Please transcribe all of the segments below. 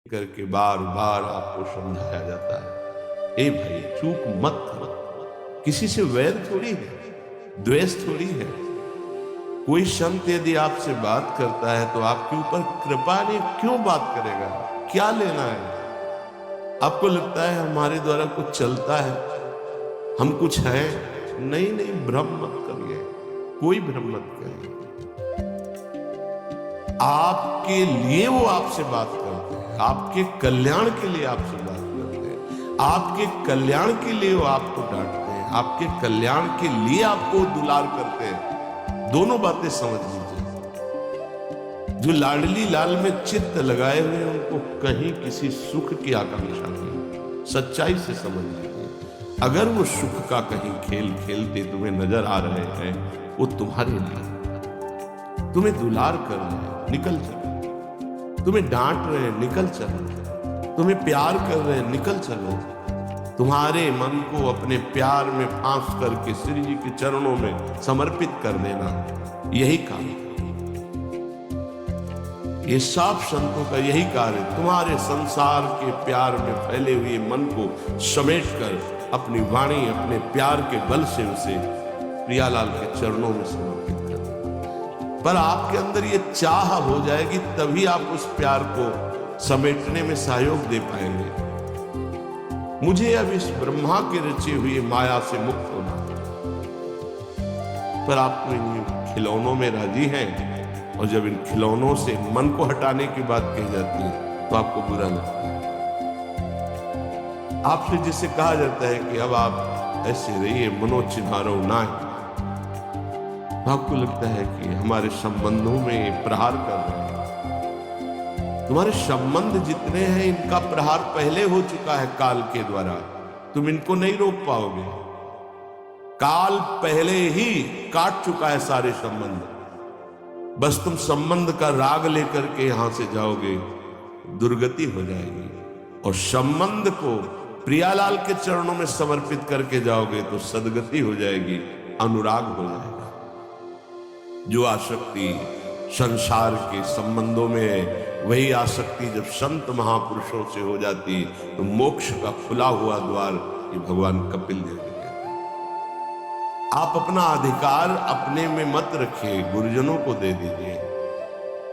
करके बार बार आपको समझाया जाता है, ए भाई चूक मत करो। किसी से वैर थोड़ी है, द्वेष थोड़ी है। कोई संत यदि आपसे बात करता है तो आपके ऊपर कृपा नहीं, क्यों बात करेगा? क्या लेना है? आपको लगता है हमारे द्वारा कुछ चलता है, हम कुछ हैं? नहीं नहीं, भ्रम मत करिए, कोई भ्रम मत करिए। आपके लिए वो आपसे बात करते हैं, आपके कल्याण के लिए आपसे बात करते हैं, आपके कल्याण के लिए वो आपको डांटते हैं, आपके कल्याण के लिए आपको दुलार करते हैं। दोनों बातें समझ लीजिए। जो लाडली लाल में चित्त लगाए हुए हैं उनको कहीं किसी सुख की आकांक्षा नहीं, सच्चाई से समझ लीजिए। अगर वो सुख का कहीं खेल खेलते तुम्हें नजर आ रहे हैं, वो तुम्हारे लिए, तुम्हें दुलार कर रहे हैं, निकल चलो। तुम्हें डांट रहे हैं, निकल चलो। तुम्हें प्यार कर रहे हैं, निकल चलो। तुम्हारे मन को अपने प्यार में फांस करके श्री जी के चरणों में समर्पित कर देना, यही काम। ये सब संतों का यही कार्य, तुम्हारे संसार के प्यार में फैले हुए मन को समेट कर अपनी वाणी, अपने प्यार के बल से उसे प्रियालाल के चरणों में समर्पित कर। पर आपके अंदर ये चाह हो जाएगी, तभी आप उस प्यार को समेटने में सहयोग दे पाएंगे। मुझे अब इस ब्रह्मा के रचे हुए माया से मुक्त होना, पर आप तो इन खिलौनों में राजी हैं, और जब इन खिलौनों से मन को हटाने की बात कही जाती है तो आपको बुरा लगता है। आपसे जिसे कहा जाता है कि अब आप ऐसे रहिए, मनोचिन्हारो ना, आपको लगता है कि हमारे संबंधों में प्रहार कर रहे हैं। तुम्हारे संबंध जितने हैं इनका प्रहार पहले हो चुका है काल के द्वारा, तुम इनको नहीं रोक पाओगे। काल पहले ही काट चुका है सारे संबंध। बस तुम संबंध का राग लेकर के यहां से जाओगे, दुर्गति हो जाएगी। और संबंध को प्रियालाल के चरणों में समर्पित करके जाओगे तो सदगति हो जाएगी, अनुराग हो जाएगा। जो आसक्ति संसार के संबंधों में है, वही आसक्ति जब संत महापुरुषों से हो जाती तो मोक्ष का खुला हुआ द्वार ये भगवान कपिल देव कहते हैं। आप अपना अधिकार अपने में मत रखिए, गुरुजनों को दे दीजिए।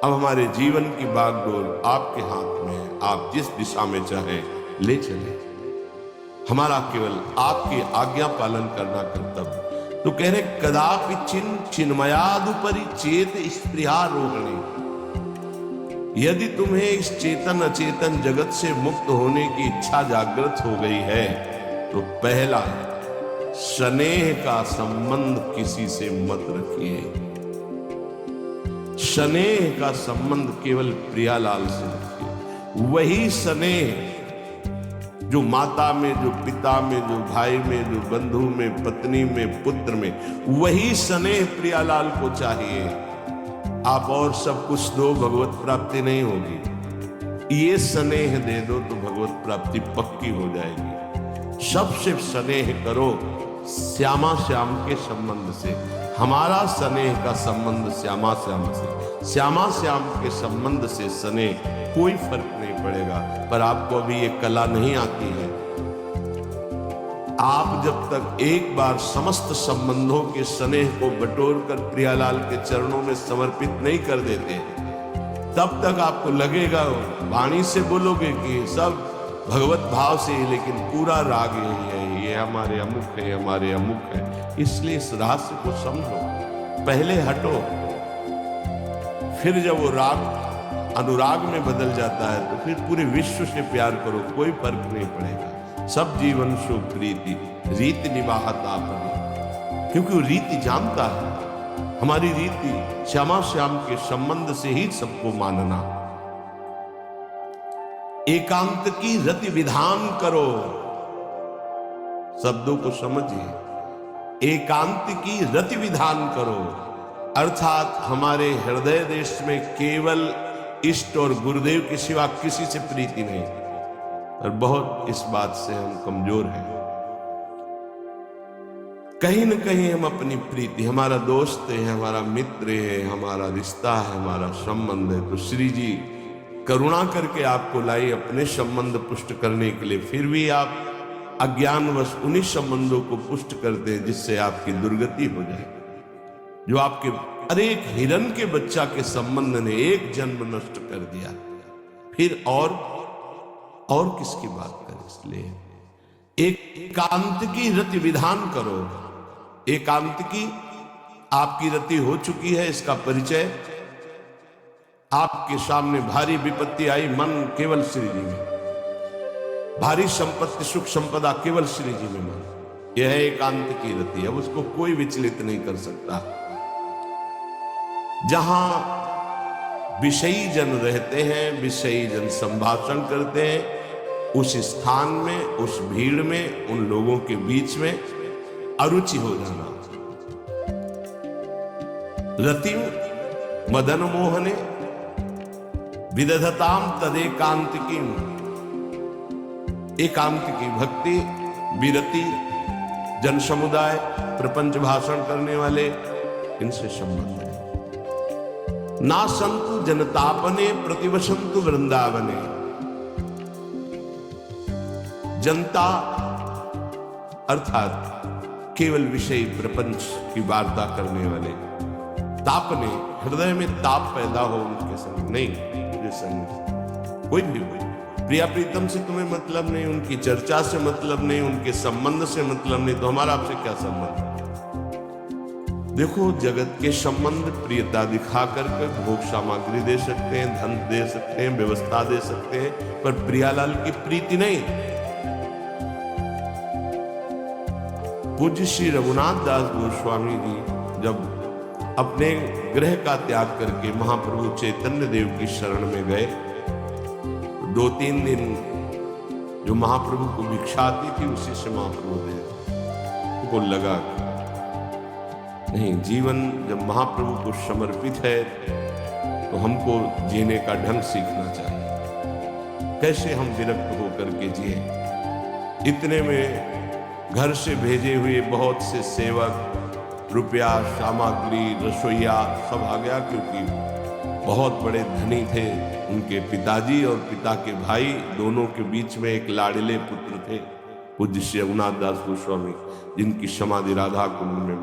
अब हमारे जीवन की बागडोर आपके हाथ में है, आप जिस दिशा में चाहें ले चले। हमारा केवल आपकी आज्ञा पालन करना कर्तव्य। तो कह रहे कदापि चिन्मयादुपरि चेत स्पृहा रोहिणी। यदि तुम्हें इस चेतन अचेतन जगत से मुक्त होने की इच्छा जागृत हो गई है तो पहला स्नेह का संबंध किसी से मत रखिए। स्नेह का संबंध केवल प्रियालाल से रखिए। वही स्नेह जो माता में, जो पिता में, जो भाई में, जो बंधु में, पत्नी में, पुत्र में, वही स्नेह प्रियालाल को चाहिए। आप और सब कुछ दो, भगवत प्राप्ति नहीं होगी। ये स्नेह दे दो तो भगवत प्राप्ति पक्की हो जाएगी। सबसे स्नेह करो श्यामा श्याम के संबंध से। हमारा स्नेह का संबंध श्यामा श्याम से, श्यामा श्याम के संबंध से स्नेह कोई फर्क नहीं पड़ेगा। पर आपको अभी ये कला नहीं आती है। आप जब तक एक बार समस्त संबंधों के स्नेह को बटोर कर प्रियालाल के चरणों में समर्पित नहीं कर देते, तब तक आपको लगेगा, वाणी से बोलोगे कि सब भगवत भाव से, लेकिन पूरा राग यही है, ये हमारे अमुक है, हमारे अमुक है। इसलिए इस रहस्य को समझो, पहले हटो, फिर जब वो राग अनुराग में बदल जाता है तो फिर पूरे विश्व से प्यार करो, कोई फर्क नहीं पड़ेगा। सब जीवन सुख प्रीति रीति निभात आपने, क्योंकि वो रीति जानता है। हमारी रीति श्यामा श्याम के संबंध से ही सबको मानना। एकांत की रति विधान करो, शब्दों को समझिए। एकांत की रति विधान करो, अर्थात हमारे हृदय देश में केवल इष्ट और गुरुदेव के सिवा किसी से प्रीति नहीं। और बहुत इस बात से हम कमजोर हैं। कहीं न कहीं हम अपनी प्रीति, हमारा दोस्त है, हमारा मित्र है, हमारा रिश्ता है, हमारा संबंध है, तो श्री जी करुणा करके आपको लाई अपने संबंध पुष्ट करने के लिए, फिर भी आप अज्ञानवश उन्हीं संबंधों को पुष्ट करते हैं जिससे आपकी दुर्गति हो जाए। जो आपके अरे एक हिरण के बच्चा के संबंध ने एक जन्म नष्ट कर दिया, फिर और किसकी बात करें। इसलिए एकांत की रति विधान करो। एकांत की आपकी रति हो चुकी है, इसका परिचय आपके सामने भारी विपत्ति आई, मन केवल श्री जी में, भारी संपत्ति सुख संपदा केवल श्री जी में मन, यह है एकांत की रति। अब उसको कोई विचलित नहीं कर सकता। जहां विषयी जन रहते हैं, विषयी जन संभाषण करते हैं, उस स्थान में, उस भीड़ में, उन लोगों के बीच में अरुचि हो जाना। रति मदन मोहने विदधताम तदेकांतिकी। एकांत की भक्ति, विरति, जन समुदाय, प्रपंच भाषण करने वाले, इनसे संबंध है। ना संतु जनतापने प्रतिवसंतु वृंदावने। जनता अर्थात केवल विषय प्रपंच की वार्ता करने वाले, तापने हृदय में ताप पैदा हो उनके संग नहीं, मुझे संग कोई भी हो, प्रिया प्रीतम से तुम्हें मतलब नहीं, उनकी चर्चा से मतलब नहीं, उनके संबंध से मतलब नहीं, तो हमारा आपसे क्या संबंध। देखो, जगत के संबंध प्रियता दिखा करके भोग सामग्री दे सकते हैं, धन दे सकते हैं, व्यवस्था दे सकते हैं, पर प्रियालाल की प्रीति नहीं। पूज्य श्री रघुनाथ दास गोस्वामी जी जब अपने गृह का त्याग करके महाप्रभु चैतन्य देव की शरण में गए, 2-3 दिन जो महाप्रभु को भिक्षा आती थी उसी से महाप्रभु ने को लगा नहीं, जीवन जब महाप्रभु को समर्पित है तो हमको जीने का ढंग सीखना चाहिए। कैसे हम विरक्त होकर के जिए। इतने में घर से भेजे हुए बहुत से सेवक, रुपया, सामग्री, रसोईया सब आ गया, क्योंकि बहुत बड़े धनी थे उनके पिताजी और पिता के भाई, दोनों के बीच में एक लाडले पुत्र थे पूज्य श्री रघुनाथ दास गोस्वामी, जिनकी समाधि राधा कुंड में